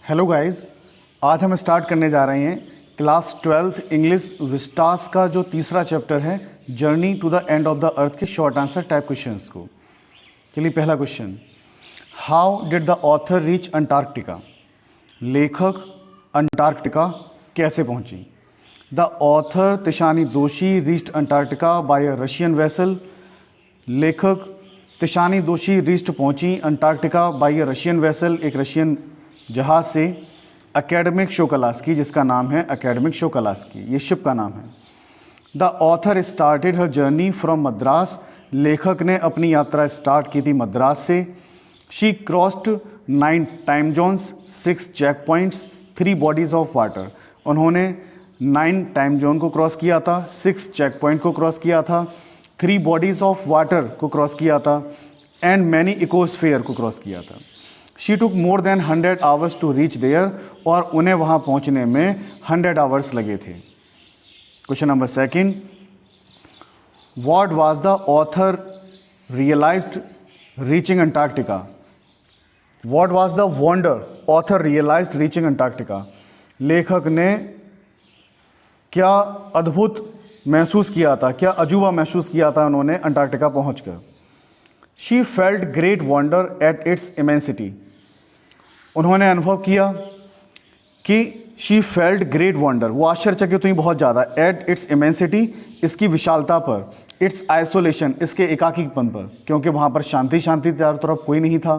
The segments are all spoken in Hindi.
हेलो गाइस, आज हम स्टार्ट करने जा रहे हैं क्लास 12 इंग्लिश विस्टास का जो तीसरा चैप्टर है journey to the end of the earth के शॉर्ट आंसर टाइप क्वेश्चंस को। चलिए पहला question, how did the author reach Antarctica? लेखक अंटार्कटिका कैसे पहुंची? The author Tishani Doshi reached Antarctica by a Russian vessel. लेखक तिशानी दोशी रीच्ड पहुंची Antarctica by a Russian vessel, एक रशियन जहाज से। एकेडमिक शोकलास्की, जिसका नाम है एकेडमिक शोकलास्की, ये शिप का नाम है। The author started her journey from Madras. लेखक ने अपनी यात्रा स्टार्ट की थी मद्रास से। She crossed 9 time zones, 6 check points, 3 bodies of water. उन्होंने 9 टाइम जोन को क्रॉस किया था, 6 चेक पॉइंट को क्रॉस किया था, 3 बॉडीज ऑफ वाटर को क्रॉस किया था एंड मैनी इकोस्फेयर को क्रॉस किया था। She took more than 100 hours to reach there, और उन्हें वहाँ पहुँचने में 100 आवर्स लगे थे। Question number second, what was the author realized reaching Antarctica? What was the wonder author realized reaching Antarctica? लेखक ने क्या अद्भुत महसूस किया था, क्या अजूबा महसूस किया था उन्होंने अंटार्कटिका पहुंचकर? She felt great wonder at its immensity. उन्होंने अनुभव किया कि शी फेल्ट ग्रेट वंडर, वो आश्चर्यचकित हुई बहुत ज़्यादा, एट इट्स इमेंसिटी, इसकी विशालता पर, इट्स आइसोलेशन, इसके एकाकीपन पर, क्योंकि वहाँ पर शांति शांति चारों तरफ कोई नहीं था।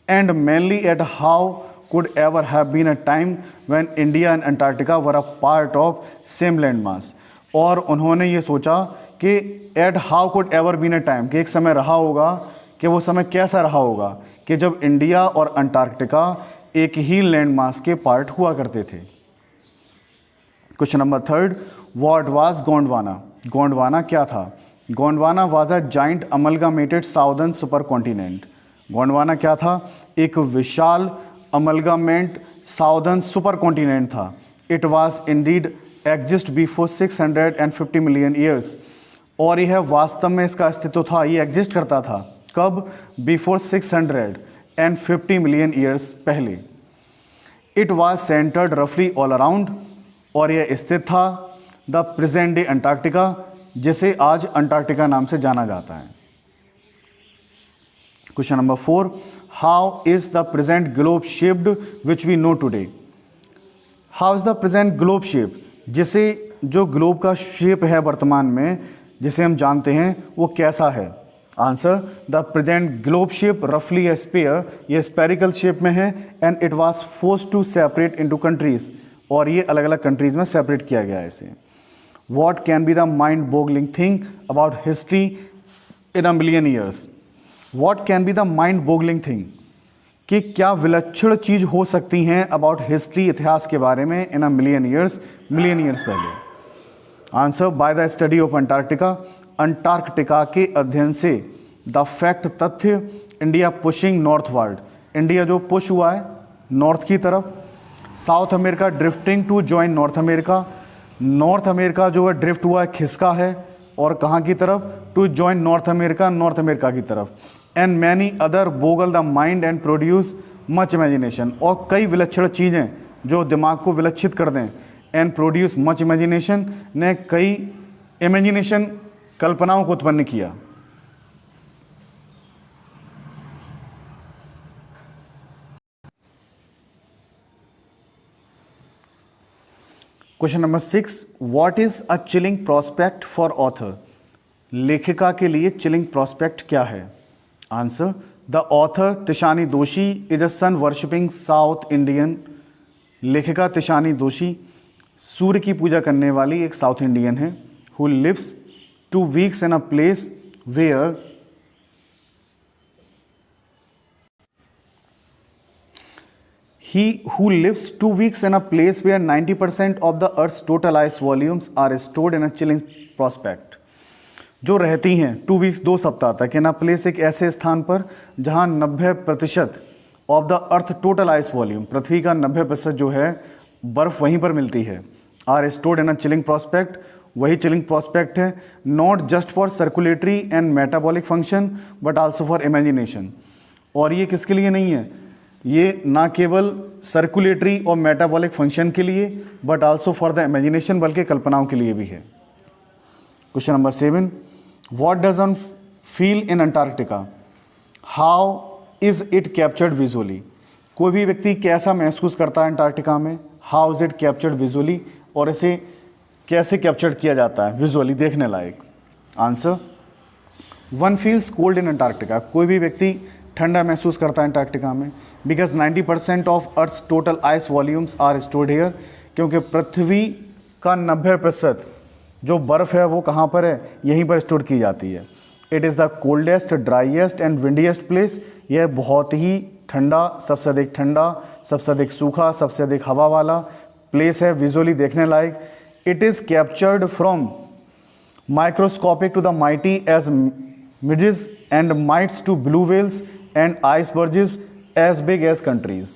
And mainly at how could ever have been a time when India and Antarctica were a part of same land mass. और उन्होंने ये सोचा कि at how could ever been a time, कि एक समय रहा होगा, कि वो समय कैसा रहा होगा कि जब इंडिया और अंटार्कटिका एक ही लैंड मास के पार्ट हुआ करते थे। Question number third, what was Gondwana? Gondwana क्या था? Gondwana was a giant amalgamated southern super continent. Gondwana क्या था? एक विशाल अमलगामेंट साउदर्न सुपर कॉन्टिनेंट था। It was indeed exist before 650 million years, और यह वास्तव में इसका अस्तित्व था, ये एग्जिस्ट करता था कब? बिफोर 650 मिलियन ईयर्स पहले। इट वाज सेंटर्ड रफली ऑल अराउंड, और यह स्थित था द प्रेजेंट डे अंटार्कटिका, जिसे आज अंटार्कटिका नाम से जाना जाता है। Question number 4, how is the present globe shaped which we know today? How is the present globe shape, जिसे जो ग्लोब का शेप है वर्तमान में, जिसे हम जानते हैं, वो कैसा है? Answer, the present globe shape रफली ए स्फीयर, ये स्पेरिकल शेप में है, and it was forced to separate into countries, और ये अलग अलग कंट्रीज में सेपरेट किया गया है इसे। What can be the mind boggling thing about history in a million years? What can be the mind boggling thing, कि क्या विलक्षण चीज हो सकती हैं अबाउट हिस्ट्री, इतिहास के बारे में, इन अ मिलियन ईयर्स पहले? Answer, by the study of Antarctica, Antarctica के अध्ययन से। द फैक्ट, तथ्य, इंडिया पुशिंग नॉर्थवर्ड, इंडिया जो पुश हुआ है नॉर्थ की तरफ। South America drifting to join North America, North America जो है ड्रिफ्ट हुआ है, खिसका है, और कहाँ की तरफ? टू जॉइन नॉर्थ अमेरिका की तरफ। And many other Bogle the mind and produce much imagination, और कई विलक्षण चीज़ें जो दिमाग को विलक्षित कर दें, एंड प्रोड्यूस मच इमेजिनेशन, ने कई इमेजिनेशन, कल्पनाओं को उत्पन्न किया। Question number 6, what is a chilling prospect for author? लेखिका के लिए चिलिंग प्रोस्पेक्ट क्या है? Answer, the author Tishani Doshi is a sun worshipping South Indian. लेखिका तिशानी दोशी सूर्य की पूजा करने वाली एक साउथ इंडियन है, who lives 2 weeks in a place where who lives 2 weeks in a place where 90% of the earth's total ice volumes are stored in a chilling prospect। जो रहती हैं 2 weeks 2 सप्ताह तक इन अ प्लेस, एक ऐसे स्थान पर जहां 90% of the earth total ice volume, पृथ्वी का 90% जो है बर्फ वहीं पर मिलती है, are stored in a chilling prospect. वही चिलिंग प्रोस्पेक्ट है, not just for circulatory and metabolic function but also for imagination. और ये किसके लिए नहीं है? ये ना केवल सर्कुलेटरी और मेटाबॉलिक फंक्शन के लिए but also for the imagination, बल्कि कल्पनाओं के लिए भी है। Question number 7, what does one feel in Antarctica, how is it captured visually. कोई भी व्यक्ति कैसा महसूस करता है अंटार्कटिका में, how is it captured visually, और इसे कैसे कैप्चर किया जाता है विजुअली, देखने लायक। Answer, one feels cold in Antarctica, कोई भी व्यक्ति ठंडा महसूस करता है अंटार्कटिका में, because 90% of earth's total ice volumes are stored here, क्योंकि पृथ्वी का 90% जो बर्फ़ है वो कहाँ पर है, यहीं पर स्टोर की जाती है। It is the coldest, driest and windiest place, यह बहुत ही ठंडा, सबसे अधिक ठंडा, सबसे अधिक सूखा, सबसे अधिक हवा वाला प्लेस है, विजुअली देखने लायक। It is captured from microscopic to the mighty as midges and mites to blue whales and icebergs as big as countries।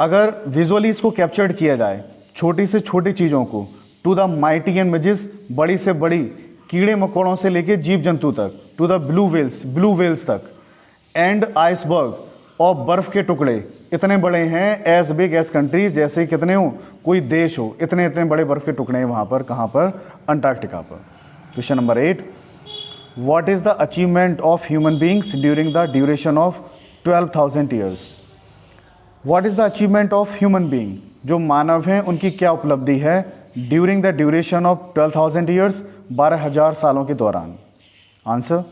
अगर विजुअली इसको कैप्चर्ड किया जाए, छोटी से छोटी चीज़ों को, टू द माइटी एंड मिजेस, बड़ी से बड़ी कीड़े मकोड़ों से लेके जीव जंतु तक, टू द ब्लू वेल्स तक, एंड आइसबर्ग, और बर्फ़ के टुकड़े इतने बड़े हैं, एज बिग एज कंट्रीज, जैसे कितने हो, कोई देश हो, इतने इतने बड़े बर्फ़ के टुकड़े हैं वहाँ पर, कहाँ पर, अंटार्कटिका पर। Question number 8, What is the achievement of human beings during the duration of 12,000 years? What is the achievement of human being? जो मानव हैं उनकी क्या उपलब्धि है during the duration of 12,000 years, 12,000 सालों के दौरान। Answer,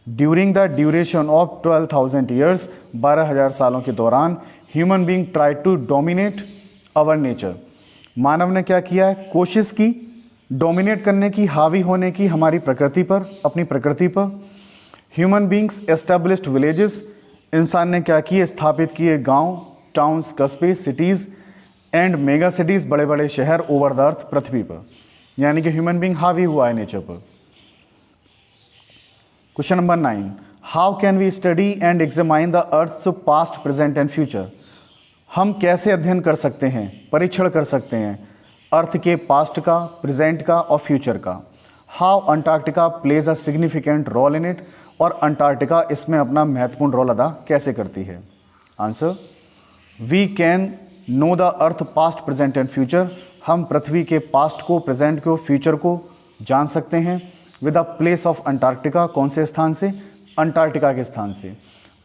during the duration of 12,000 years, 12,000 सालों के दौरान human being tried to dominate our nature। मानव ने क्या किया है, कोशिश की डोमिनेट करने की, हावी होने की हमारी प्रकृति पर, अपनी प्रकृति पर। ह्यूमन बींग्स एस्टेब्लिश्ड विलेजेस, इंसान ने क्या किए, स्थापित किए गांव, टाउन्स, कस्बे, सिटीज़ एंड मेगा सिटीज़, बड़े बड़े शहर ओवर द अर्थ, पृथ्वी पर, यानी कि ह्यूमन बींग हावी हुआ है नेचर पर। Question number 9, how can we study and examine the earth's past, present and future. हम कैसे अध्ययन कर सकते हैं, परीक्षण कर सकते हैं अर्थ के पास्ट का, प्रेजेंट का और फ्यूचर का। How Antarctica plays a significant role in it, और अंटार्कटिका इसमें अपना महत्वपूर्ण रोल अदा कैसे करती है। Answer, we can know the earth past, present and future, हम पृथ्वी के पास्ट को, प्रेजेंट को, फ्यूचर को जान सकते हैं with the place of Antarctica, कौन से स्थान से, अंटार्कटिका के स्थान से।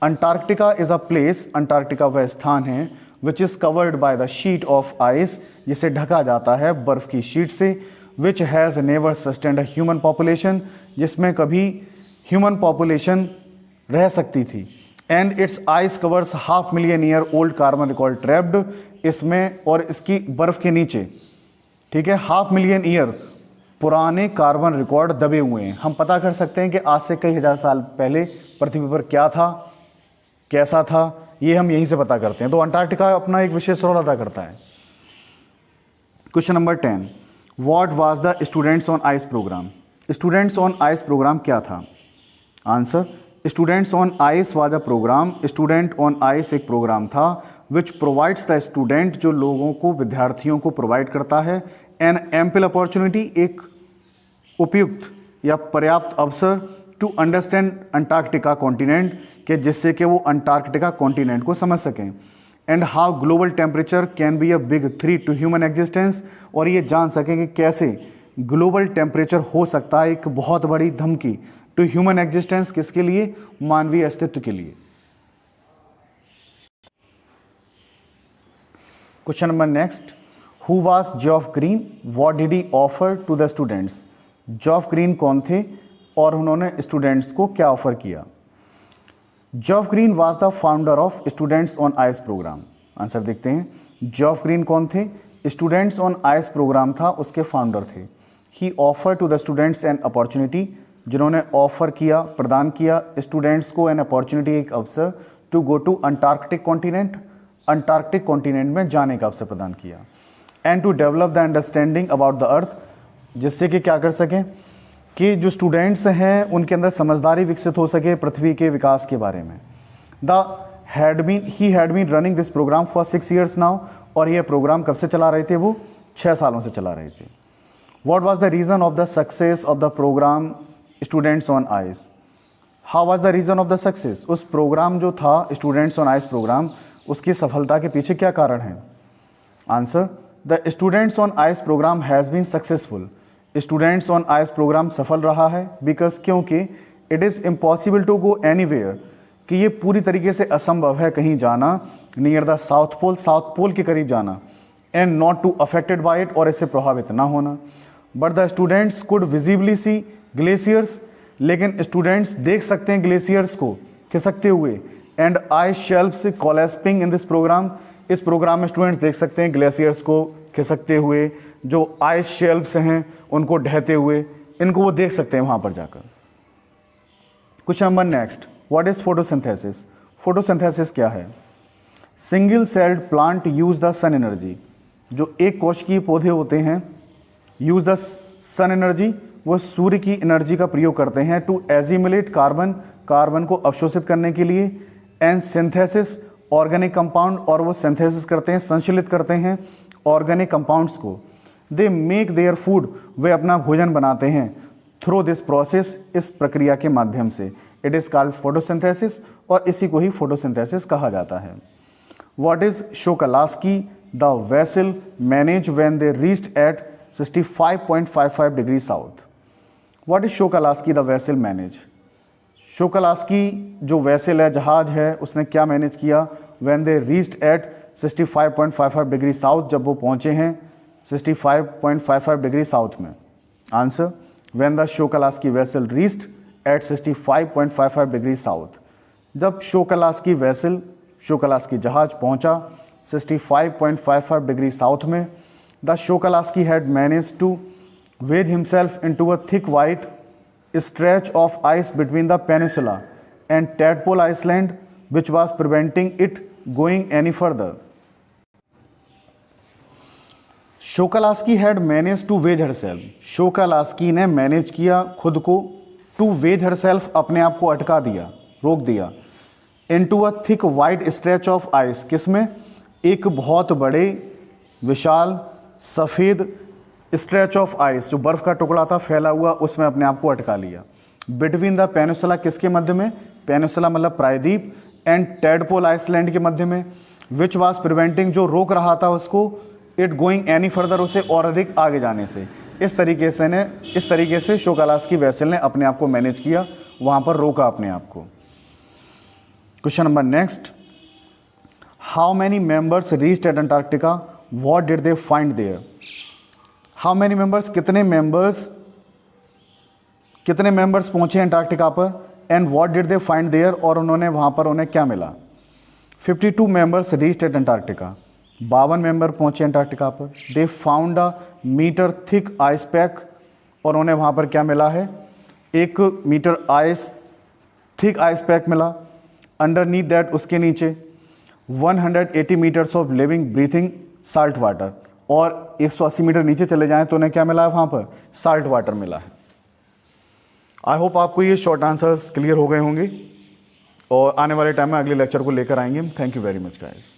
Antarctica is a place, Antarctica वह स्थान है which is covered by the sheet of ice, जिसे ढका जाता है बर्फ़ की शीट से, which has never sustained a human population, जिसमें कभी ह्यूमन पॉपुलेशन रह सकती थी। And it's ice covers 500,000 year old carbon record trapped, इसमें और इसकी बर्फ़ के नीचे, ठीक है, 500,000 ईयर पुराने कार्बन रिकॉर्ड दबे हुए हैं। हम पता कर सकते हैं कि आज से कई हज़ार साल पहले पृथ्वी पर क्या था, कैसा था, ये हम यहीं से पता करते हैं। तो अंटार्कटिका अपना एक विशेष रोल अदा करता है। Question number 10, what was the students on ice programme. Students on ice programme क्या था। Answer, students on ice was a programme, student on ice एक प्रोग्राम था विच प्रोवाइड्स द स्टूडेंट, जो लोगों को, विद्यार्थियों को प्रोवाइड करता है, एन एम्पल अपॉर्चुनिटी, एक उपयुक्त या पर्याप्त अवसर, टू अंडरस्टैंड अंटार्कटिका कॉन्टिनेंट, कि जिससे कि वो अंटार्कटिका कॉन्टिनेंट को समझ सकें। And how global temperature can be a big threat to human existence, और ये जान सकें कि कैसे ग्लोबल टेम्परेचर हो सकता है एक बहुत बड़ी धमकी टू ह्यूमन एग्जिस्टेंस, किसके लिए, मानवीय अस्तित्व के लिए। Question number next, who was Geoff Green, what did he offer to the students. Geoff Green कौन थे और उन्होंने स्टूडेंट्स को क्या ऑफर किया। Geoff Green was the founder of students on ice programme. Answer देखते हैं, जॉफ ग्रीन कौन थे, स्टूडेंट्स ऑन आइस प्रोग्राम था, उसके फाउंडर थे। He offer to the students an opportunity, जिन्होंने ऑफर किया, प्रदान किया स्टूडेंट्स को एन अपॉर्चुनिटी, एक अवसर, to go to Antarctic continent, Antarctic continent में जाने का अवसर प्रदान किया। And to develop the understanding about the earth, जिससे कि क्या कर सकें कि जो स्टूडेंट्स हैं उनके अंदर समझदारी विकसित हो सके पृथ्वी के विकास के बारे में। He had been running this programme for 6 years now, और ये प्रोग्राम कब से चला रहे थे, वो 6 सालों से चला रहे थे। What was the reason of the success of the programme students on ice, how was the reason of the success, उस प्रोग्राम जो था स्टूडेंट्स ऑन आइस प्रोग्राम, उसकी सफलता के पीछे क्या कारण है? Answer, the students on ice programme has been successful, students on ice programme सफल रहा है बिकॉज क्योंकि it is impossible to go anywhere, कि ये पूरी तरीके से असंभव है कहीं जाना, near the South Pole, South Pole के करीब जाना, and not to affected by it, और इससे प्रभावित ना होना। But the students could visibly see glaciers, लेकिन स्टूडेंट्स देख सकते हैं ग्लेशियर्स को खिसकते हुए, and ice shelves collapsing in this programme, इस प्रोग्राम में स्टूडेंट्स देख सकते हैं ग्लेशियर्स को खिसकते हुए, जो आइस शेल्फ्स हैं उनको ढहते हुए, इनको वो देख सकते हैं वहाँ पर जाकर। Question number next, what is photosynthesis? Photosynthesis क्या है? Single celled plant use the sun energy, जो एक कोशिकीय पौधे होते हैं, यूज द सन एनर्जी, वो सूर्य की एनर्जी का प्रयोग करते हैं, टू एजिमुलेट कार्बन, कार्बन को अवशोषित करने के लिए, एंड सिंथेसिस ऑर्गेनिक कंपाउंड, और वो सिंथेसिस करते हैं, संश्लेषित करते हैं ऑर्गेनिक कंपाउंड्स को। दे मेक देयर फूड, वे अपना भोजन बनाते हैं, थ्रू दिस प्रोसेस, इस प्रक्रिया के माध्यम से। इट इज़ कॉल्ड फोटोसिंथेसिस, और इसी को ही फोटोसिंथेसिस कहा जाता है। What is Shokalskiy the vessel manage when they reached at 65.55 degree south? What is Shokalskiy the vessel manage? Shokalskiy जो वेसल है, जहाज है, उसने क्या मैनेज किया? When they reached at 65.55 degree south, जब वो पहुंचे हैं 65.55 डिग्री साउथ में। Answer, when the Shokalskiy vessel reached at 65.55 degree south, जब शोकलास्की वेसल, शोकलास्की जहाज पहुंचा 65.55 डिग्री साउथ में, the शोकलास्की had manage to wedge himself into a thick white stretch of ice between the peninsula and Tadpole Island, which was preventing it going any further. Shokalski had manage to wedge herself, Shokalski ने मैनेज किया खुद को, टू वेज हरसेल्फ, अपने आप को अटका दिया, रोक दिया, into a thick white stretch of ice, किसमें? एक बहुत बड़े विशाल सफ़ेद स्ट्रेच ऑफ आइस, जो बर्फ़ का टुकड़ा था फैला हुआ, उसमें अपने आप को अटका लिया। बिटवीन द पेनिसुला, किसके मध्य में? पेनिसुला मतलब प्रायद्वीप, एंड टैडपोल आइसलैंड के मध्य में, विच वाज प्रिवेंटिंग, जो रोक रहा था उसको, इट गोइंग एनी फर्दर, उसे और अधिक आगे जाने से। इस तरीके से शोकलास्की वेसल ने अपने आप को मैनेज किया, वहाँ पर रोका अपने आप को। Question number next, how many members reached at Antarctica, what did they find there? How many members, कितने मेंबर्स पहुंचे अंटार्कटिका पर, and what did they find there, और उन्होंने वहां पर उन्हें क्या मिला? 52 members reached at Antarctica, 52 member पहुंचे अंटार्कटिका पर। They found a metre thick ice pack, और उन्हें वहां पर क्या मिला है? 1 मीटर थिक आइस पैक मिला। अंडरनीथ दैट, उसके नीचे 180 metres of living breathing salt water, और 180 मीटर नीचे चले जाएं तो उन्हें क्या मिला है वहाँ पर? साल्ट वाटर मिला है। आई होप आपको ये शॉर्ट आंसर्स क्लियर हो गए होंगे, और आने वाले टाइम में अगले लेक्चर को लेकर आएंगे। Thank you very much guys.